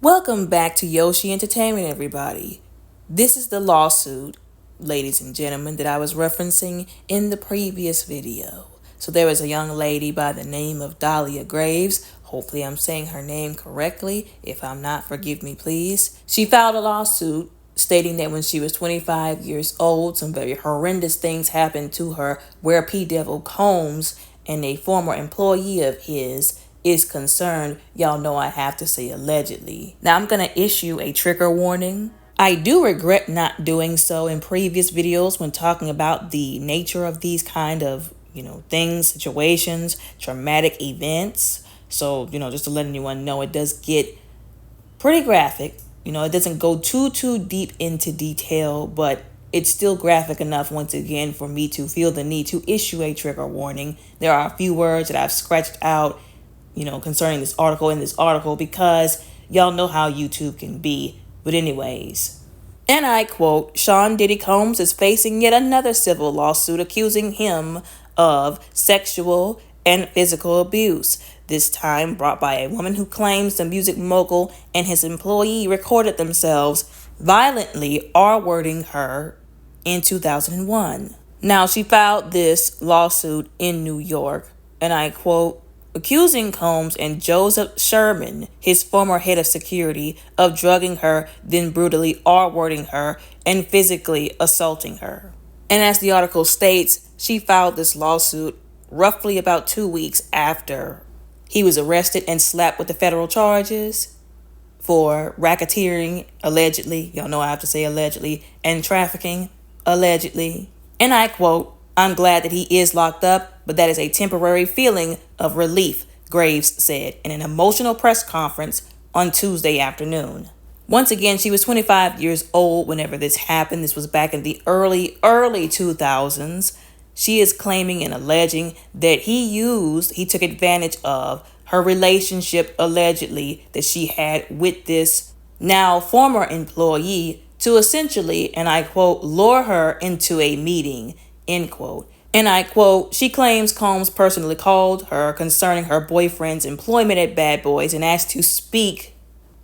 Welcome back to Yoshi Entertainment, everybody. This is the lawsuit, ladies and gentlemen, that I was referencing in the previous video. So there was a young lady by the name of Thalia Graves. Hopefully I'm saying her name correctly. If I'm not, forgive me, please. She filed a lawsuit stating that when she was 25 years old, some very horrendous things happened to her, where P. Devil Combs and a former employee of his is concerned. Y'all know I have to say allegedly. Now I'm going to issue a trigger warning. I do regret not doing so in previous videos when talking about the nature of these kind of, things, situations, traumatic events. So, just to let anyone know, it does get pretty graphic. It doesn't go too deep into detail, but it's still graphic enough, once again, for me to feel the need to issue a trigger warning. There are a few words that I've scratched out, concerning this article, because y'all know how YouTube can be. But anyways, and I quote, Sean Diddy Combs is facing yet another civil lawsuit accusing him of sexual and physical abuse, this time brought by a woman who claims the music mogul and his employee recorded themselves violently R-wording her in 2001. Now, she filed this lawsuit in New York, and I quote, accusing Combs and Joseph Sherman, his former head of security, of drugging her, then brutally R-wording her and physically assaulting her. And as the article states, she filed this lawsuit roughly about 2 weeks after he was arrested and slapped with the federal charges for racketeering, allegedly. Y'all know I have to say allegedly, and trafficking, allegedly. And I quote, I'm glad that he is locked up, but that is a temporary feeling of relief, Graves said in an emotional press conference on Tuesday afternoon. Once again, she was 25 years old whenever this happened. This was back in the early 2000s. She is claiming and alleging that he took advantage of her relationship, allegedly, that she had with this now former employee to essentially, and I quote, lure her into a meeting, end quote. And I quote, she claims Combs personally called her concerning her boyfriend's employment at Bad Boys and asked to speak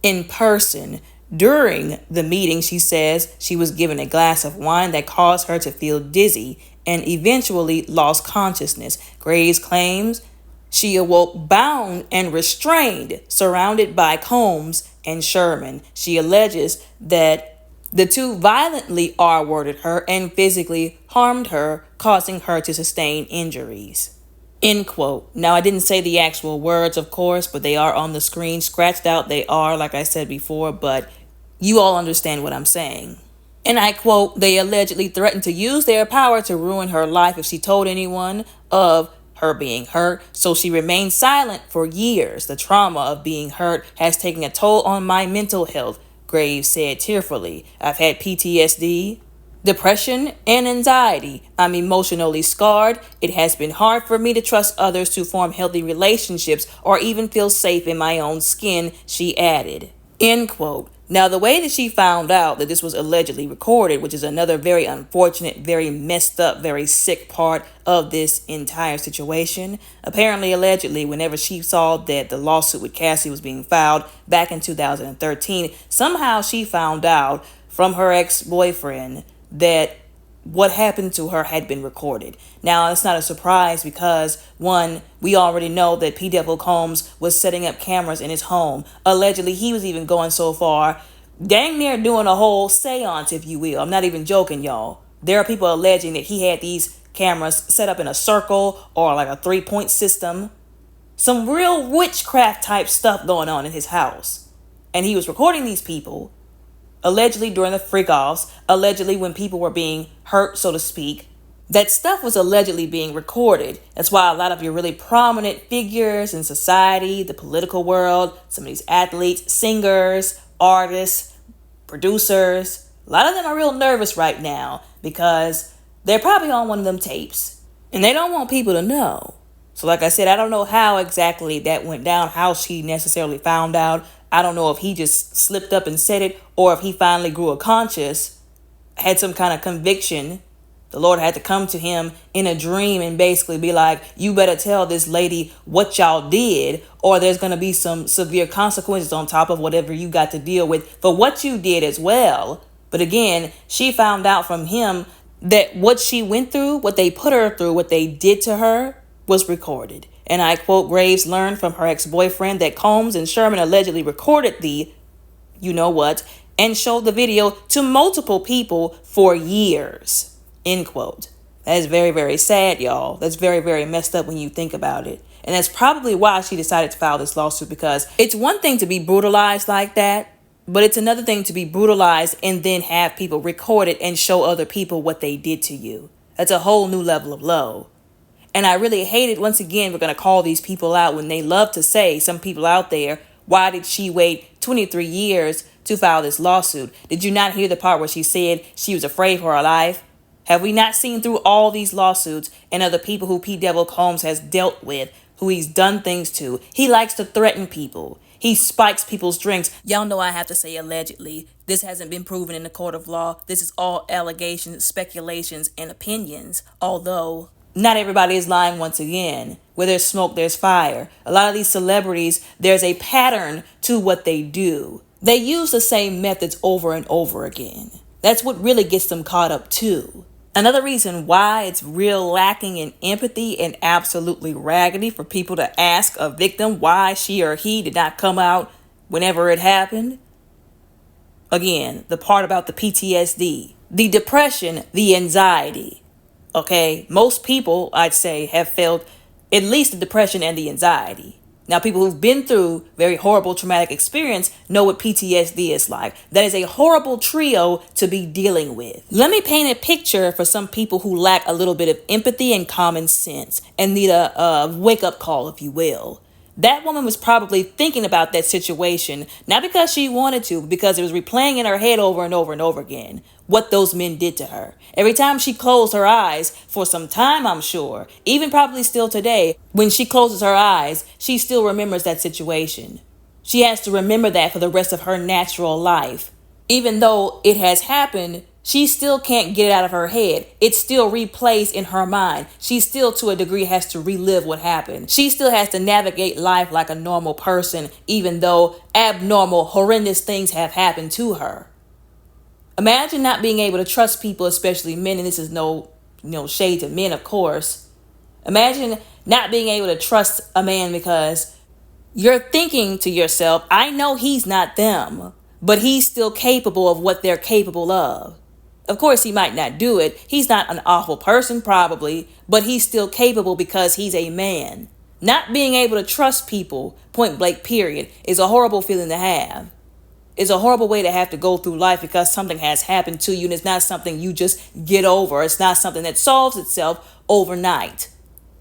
in person. During the meeting, she says she was given a glass of wine that caused her to feel dizzy and eventually lost consciousness. Graves claims she awoke bound and restrained, surrounded by Combs and Sherman. She alleges that the two violently R-worded her and physically harmed her, causing her to sustain injuries. End quote. Now, I didn't say the actual words, of course, but they are on the screen. Scratched out they are, like I said before, but you all understand what I'm saying. And I quote, they allegedly threatened to use their power to ruin her life if she told anyone of her being hurt, so she remained silent for years. The trauma of being hurt has taken a toll on my mental health, Graves said tearfully. I've had PTSD, depression, and anxiety. I'm emotionally scarred. It has been hard for me to trust others, to form healthy relationships, or even feel safe in my own skin, she added. End quote. Now, the way that she found out that this was allegedly recorded, which is another very unfortunate, very messed up, very sick part of this entire situation. Apparently, allegedly, whenever she saw that the lawsuit with Cassie was being filed back in 2013, somehow she found out from her ex-boyfriend that what happened to her had been recorded. Now, it's not a surprise because, one, we already know that P. Devil Combs was setting up cameras in his home. Allegedly, he was even going so far, dang near doing a whole seance, if you will. I'm not even joking, y'all. There are people alleging that he had these cameras set up in a circle or like a 3-point system. Some real witchcraft type stuff going on in his house. And he was recording these people, allegedly during the freak-offs, allegedly when people were being hurt, so to speak. That stuff was allegedly being recorded. That's why a lot of your really prominent figures in society, the political world, some of these athletes, singers, artists, producers, a lot of them are real nervous right now because they're probably on one of them tapes and they don't want people to know. So like I said, I don't know how exactly that went down, how she necessarily found out. I don't know if he just slipped up and said it or if he finally grew a conscience, had some kind of conviction. The Lord had to come to him in a dream and basically be like, you better tell this lady what y'all did, or there's going to be some severe consequences on top of whatever you got to deal with for what you did as well. But again, she found out from him that what she went through, what they put her through, what they did to her was recorded. And I quote, Graves learned from her ex-boyfriend that Combs and Sherman allegedly recorded the you know what and showed the video to multiple people for years. End quote. That is very, very sad, y'all. That's very, very messed up when you think about it. And that's probably why she decided to file this lawsuit, because it's one thing to be brutalized like that, but it's another thing to be brutalized and then have people record it and show other people what they did to you. That's a whole new level of low. And I really hate it. Once again, we're going to call these people out when they love to say, some people out there, why did she wait 23 years to file this lawsuit? Did you not hear the part where she said she was afraid for her life? Have we not seen through all these lawsuits and other people who P. Devil Combs has dealt with, who he's done things to? He likes to threaten people. He spikes people's drinks. Y'all know I have to say allegedly. This hasn't been proven in the court of law. This is all allegations, speculations, and opinions. Although not everybody is lying once again. Where there's smoke, there's fire. A lot of these celebrities, there's a pattern to what they do. They use the same methods over and over again. That's what really gets them caught up too. Another reason why it's real lacking in empathy and absolutely raggedy for people to ask a victim why she or he did not come out whenever it happened. Again, the part about the PTSD, the depression, the anxiety. Okay, most people, I'd say, have felt at least the depression and the anxiety. Now, people who've been through very horrible traumatic experience know what PTSD is like. That is a horrible trio to be dealing with. Let me paint a picture for some people who lack a little bit of empathy and common sense and need a wake-up call, if you will. That woman was probably thinking about that situation, not because she wanted to, but because it was replaying in her head over and over and over again what those men did to her. Every time she closed her eyes, for some time I'm sure, even probably still today, when she closes her eyes, she still remembers that situation. She has to remember that for the rest of her natural life. Even though it has happened, she still can't get it out of her head. It still replays in her mind. She still, to a degree, has to relive what happened. She still has to navigate life like a normal person, even though abnormal, horrendous things have happened to her. Imagine not being able to trust people, especially men, and this is no shade to men, of course. Imagine not being able to trust a man because you're thinking to yourself, I know he's not them, but he's still capable of what they're capable of. Of course, he might not do it. He's not an awful person, probably, but he's still capable because he's a man. Not being able to trust people, point blank period, is a horrible feeling to have. It's a horrible way to have to go through life because something has happened to you and it's not something you just get over. It's not something that solves itself overnight.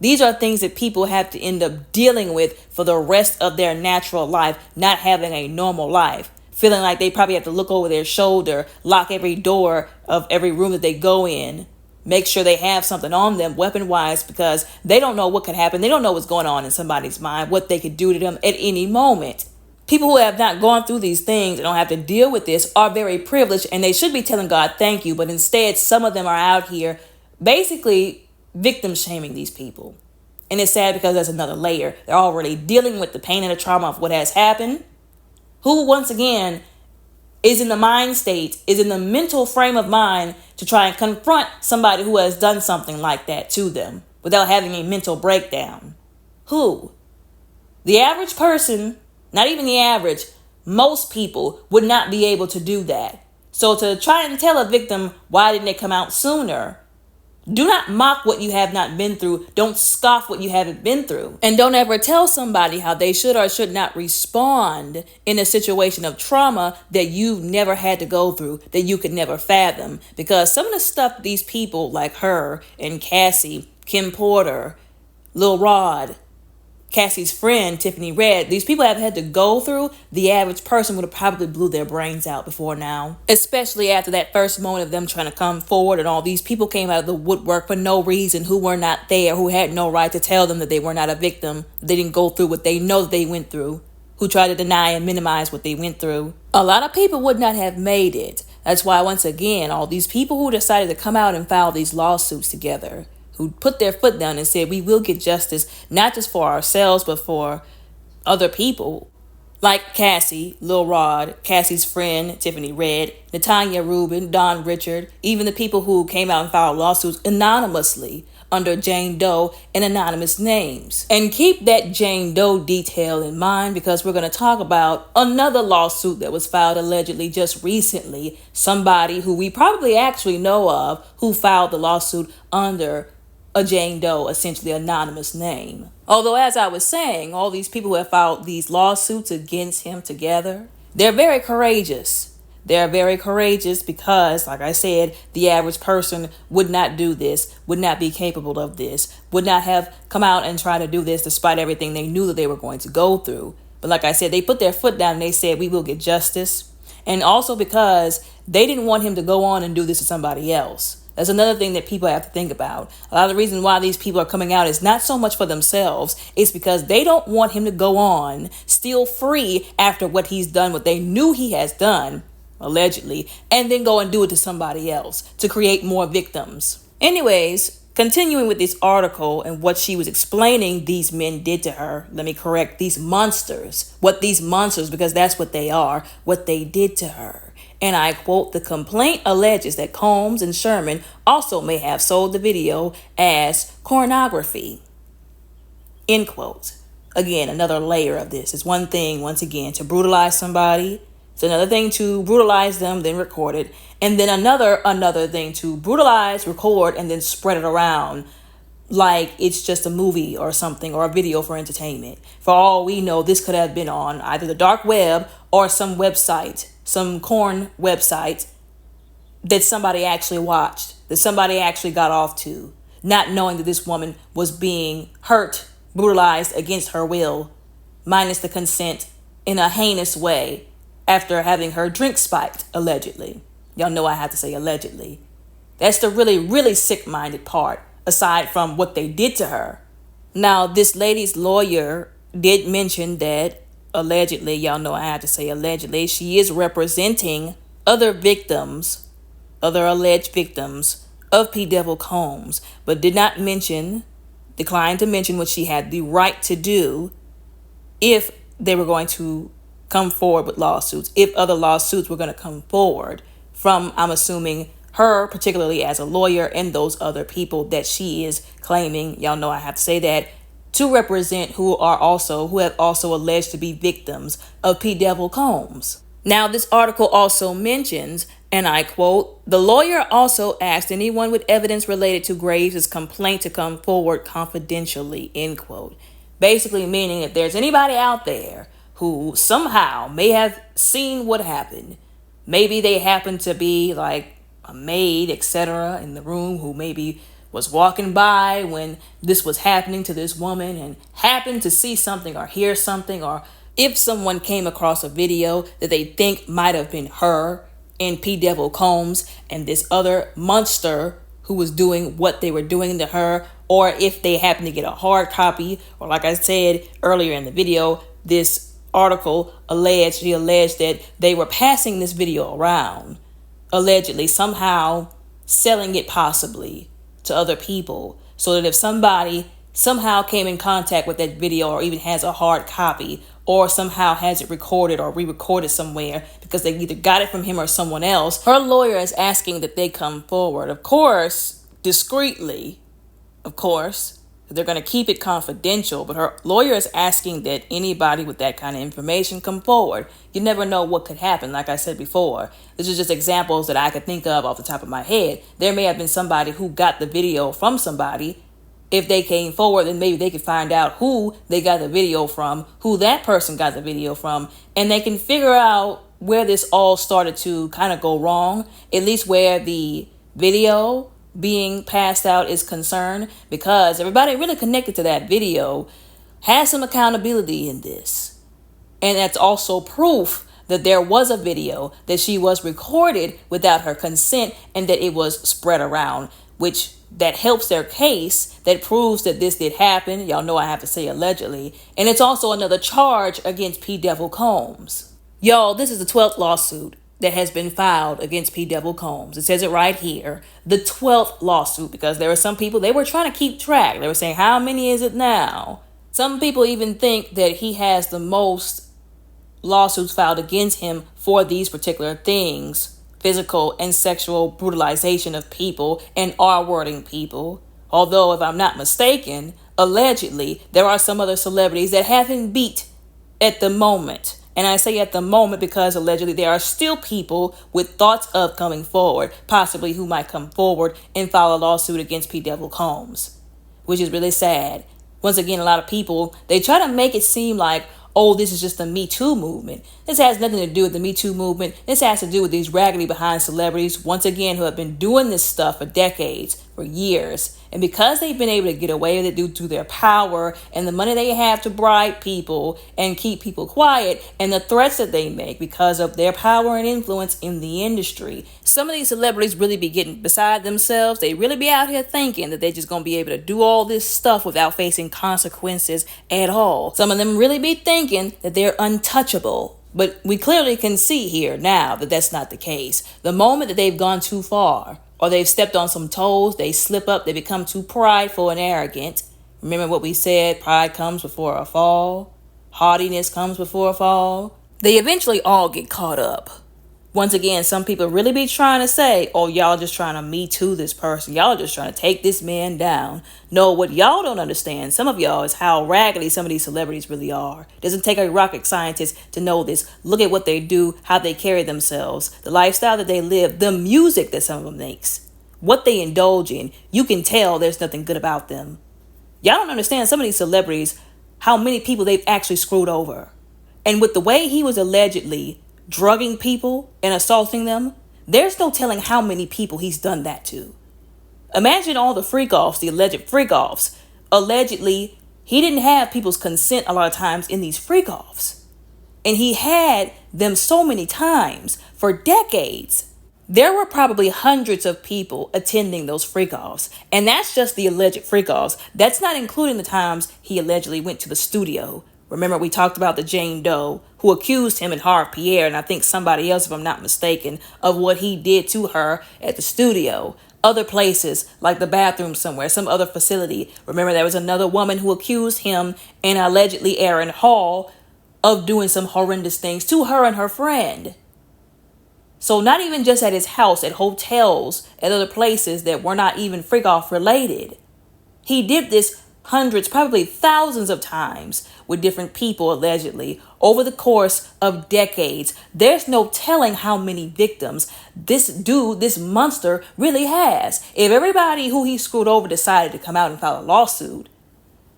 These are things that people have to end up dealing with for the rest of their natural life, not having a normal life. Feeling like they probably have to look over their shoulder, lock every door of every room that they go in, make sure they have something on them weapon-wise because they don't know what could happen. They don't know what's going on in somebody's mind, what they could do to them at any moment. People who have not gone through these things and don't have to deal with this are very privileged, and they should be telling God thank you, but instead some of them are out here basically victim shaming these people. And it's sad because there's another layer. They're already dealing with the pain and the trauma of what has happened. Who, once again, is in the mind state, is in the mental frame of mind to try and confront somebody who has done something like that to them without having a mental breakdown? Who? The average person, not even the average, most people would not be able to do that. So to try and tell a victim, why didn't it come out sooner? Do not mock what you have not been through. Don't scoff what you haven't been through. And don't ever tell somebody how they should or should not respond in a situation of trauma that you've never had to go through, that you could never fathom. Because some of the stuff these people like her and Cassie, Kim Porter, Lil Rod, Cassie's friend, Tiffany Red, these people have had to go through, the average person would have probably blew their brains out before now. Especially after that first moment of them trying to come forward and all these people came out of the woodwork for no reason, who were not there, who had no right to tell them that they were not a victim, they didn't go through what they know that they went through, who tried to deny and minimize what they went through. A lot of people would not have made it. That's why, once again, all these people who decided to come out and file these lawsuits together, who put their foot down and said, we will get justice, not just for ourselves, but for other people, like Cassie, Lil Rod, Cassie's friend, Tiffany Red, Natanya Rubin, Don Richard, even the people who came out and filed lawsuits anonymously under Jane Doe and anonymous names. And keep that Jane Doe detail in mind, because we're going to talk about another lawsuit that was filed allegedly just recently. Somebody who we probably actually know of who filed the lawsuit under a Jane Doe, essentially anonymous name. Although, as I was saying, all these people who have filed these lawsuits against him together, they're very courageous. They're very courageous because, like I said, the average person would not do this, would not be capable of this, would not have come out and tried to do this despite everything they knew that they were going to go through. But like I said, they put their foot down and they said, we will get justice. And also because they didn't want him to go on and do this to somebody else. That's another thing that people have to think about. A lot of the reason why these people are coming out is not so much for themselves. It's because they don't want him to go on still free after what he's done, what they knew he has done, allegedly, and then go and do it to somebody else to create more victims. Anyways, continuing with this article and what she was explaining these men did to her, let me correct, these monsters, because that's what they are, what they did to her. And I quote, the complaint alleges that Combs and Sherman also may have sold the video as pornography. End quote. Again, another layer of this. It's one thing, once again, to brutalize somebody. It's another thing to brutalize them, then record it. And then another thing to brutalize, record, and then spread it around like it's just a movie or something or a video for entertainment. For all we know, this could have been on either the dark web or some website, some corn website that somebody actually watched, that somebody actually got off to, not knowing that this woman was being hurt, brutalized against her will, minus the consent, in a heinous way after having her drink spiked, allegedly. Y'all know I have to say allegedly. That's the really, really sick-minded part, aside from what they did to her. Now, this lady's lawyer did mention that allegedly, y'all know I have to say allegedly, she is representing other victims, other alleged victims of P. Devil Combs, but declined to mention what she had the right to do if they were going to come forward with lawsuits, if other lawsuits were going to come forward from, I'm assuming, her, particularly as a lawyer, and those other people that she is claiming, y'all know I have to say that, to represent who have also alleged to be victims of P. Devil Combs. Now, this article also mentions, and I quote, the lawyer also asked anyone with evidence related to Graves' complaint to come forward confidentially, end quote. Basically meaning if there's anybody out there who somehow may have seen what happened, maybe they happen to be like a maid, etc., in the room who maybe was walking by when this was happening to this woman and happened to see something or hear something, or if someone came across a video that they think might have been her and P. Devil Combs and this other monster who was doing what they were doing to her, or if they happen to get a hard copy, or like I said earlier in the video, this article alleged that they were passing this video around, allegedly somehow selling it possibly to other people, so that if somebody somehow came in contact with that video or even has a hard copy or somehow has it recorded or re-recorded somewhere because they either got it from him or someone else, her lawyer is asking that they come forward. Of course, discreetly, of course, they're going to keep it confidential, but her lawyer is asking that anybody with that kind of information come forward. You never know what could happen. Like I said before, this is just examples that I could think of off the top of my head. There may have been somebody who got the video from somebody. If they came forward, then maybe they could find out who they got the video from, who that person got the video from, and they can figure out where this all started to kind of go wrong, at least where the video being passed out is concerned, because everybody really connected to that video has some accountability in this. And that's also proof that there was a video, that she was recorded without her consent, and that it was spread around, which that helps their case, that proves that this did happen. Y'all know I have to say allegedly. And it's also another charge against P. Devil Combs. Y'all, this is the 12th lawsuit that has been filed against P. Devil Combs. It says it right here. The 12th lawsuit, because there were some people, they were trying to keep track. They were saying, how many is it now? Some people even think that he has the most lawsuits filed against him for these particular things: physical and sexual brutalization of people and R-wording people. Although, if I'm not mistaken, allegedly, there are some other celebrities that have him beat at the moment. And I say at the moment because allegedly there are still people with thoughts of coming forward, possibly who might come forward and file a lawsuit against P. Devil Combs, which is really sad. Once again, a lot of people, they try to make it seem like, oh, this is just the Me Too movement. This has nothing to do with the Me Too movement. This has to do with these raggedy behind celebrities, once again, who have been doing this stuff for decades, for years. And because they've been able to get away with it due to their power and the money they have to bribe people and keep people quiet, and the threats that they make because of their power and influence in the industry, some of these celebrities really be getting beside themselves. They really be out here thinking that they're just going to be able to do all this stuff without facing consequences at all. Some of them really be thinking that they're untouchable. But we clearly can see here now that that's not the case. The moment that they've gone too far, or they've stepped on some toes, they slip up, they become too prideful and arrogant. Remember what we said, pride comes before a fall. Haughtiness comes before a fall. They eventually all get caught up. Once again, some people really be trying to say, oh, y'all just trying to Me Too this person. Y'all just trying to take this man down. No, what y'all don't understand, some of y'all, is how raggedy some of these celebrities really are. It doesn't take a rocket scientist to know this. Look at what they do, how they carry themselves, the lifestyle that they live, the music that some of them makes, what they indulge in. You can tell there's nothing good about them. Y'all don't understand some of these celebrities, how many people they've actually screwed over. And with the way he was allegedly drugging people and assaulting them, there's no telling how many people he's done that to. Imagine all the freak-offs, the alleged freak-offs. Allegedly, he didn't have people's consent a lot of times in these freak-offs. And he had them so many times for decades. There were probably hundreds of people attending those freak-offs. And that's just the alleged freak-offs. That's not including the times he allegedly went to the studio. Remember, we talked about the Jane Doe who accused him and Harve Pierre, and I think somebody else, if I'm not mistaken, of what he did to her at the studio. Other places, like the bathroom somewhere, some other facility. Remember, there was another woman who accused him and allegedly Aaron Hall of doing some horrendous things to her and her friend. So not even just at his house, at hotels, at other places that were not even freak-off related. He did this hundreds, probably thousands of times with different people, allegedly, over the course of decades. There's no telling how many victims this dude, this monster, really has. If everybody who he screwed over decided to come out and file a lawsuit,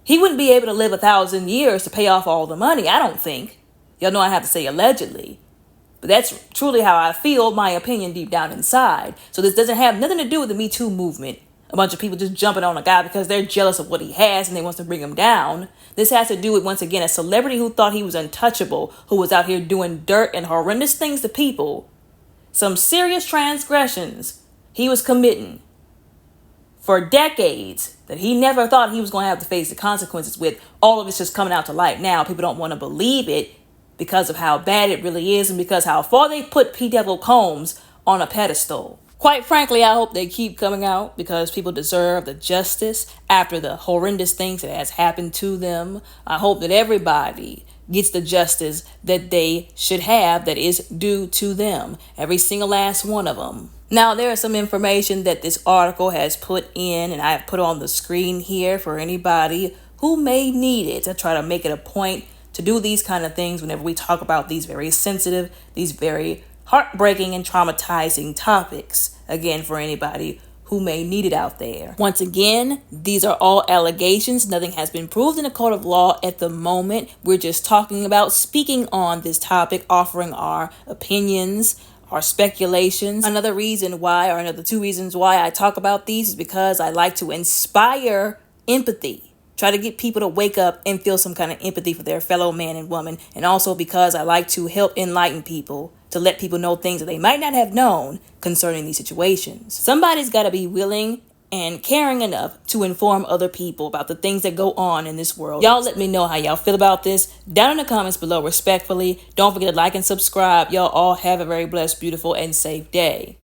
he wouldn't be able to live 1,000 years to pay off all the money, I don't think. Y'all know I have to say allegedly. But that's truly how I feel, my opinion deep down inside. So this doesn't have nothing to do with the Me Too movement. A bunch of people just jumping on a guy because they're jealous of what he has and they want to bring him down. This has to do with, once again, a celebrity who thought he was untouchable, who was out here doing dirt and horrendous things to people. Some serious transgressions he was committing for decades that he never thought he was going to have to face the consequences with. All of it's just coming out to light now. People don't want to believe it because of how bad it really is and because how far they put P. Devil Combs on a pedestal. Quite frankly, I hope they keep coming out because people deserve the justice after the horrendous things that has happened to them. I hope that everybody gets the justice that they should have that is due to them. Every single last one of them. Now, there is some information that this article has put in, and I have put on the screen here for anybody who may need it to try to make it a point to do these kind of things whenever we talk about these very sensitive, these very heartbreaking and traumatizing topics. Again, for anybody who may need it out there. Once again, these are all allegations. Nothing has been proved in a court of law at the moment. We're just talking about speaking on this topic, offering our opinions, our speculations. Another reason why, or another two reasons why I talk about these is because I like to inspire empathy. Try to get people to wake up and feel some kind of empathy for their fellow man and woman. And also because I like to help enlighten people, to let people know things that they might not have known concerning these situations. Somebody's got to be willing and caring enough to inform other people about the things that go on in this world. Y'all let me know how y'all feel about this down in the comments below respectfully. Don't forget to like and subscribe. Y'all all have a very blessed, beautiful, and safe day.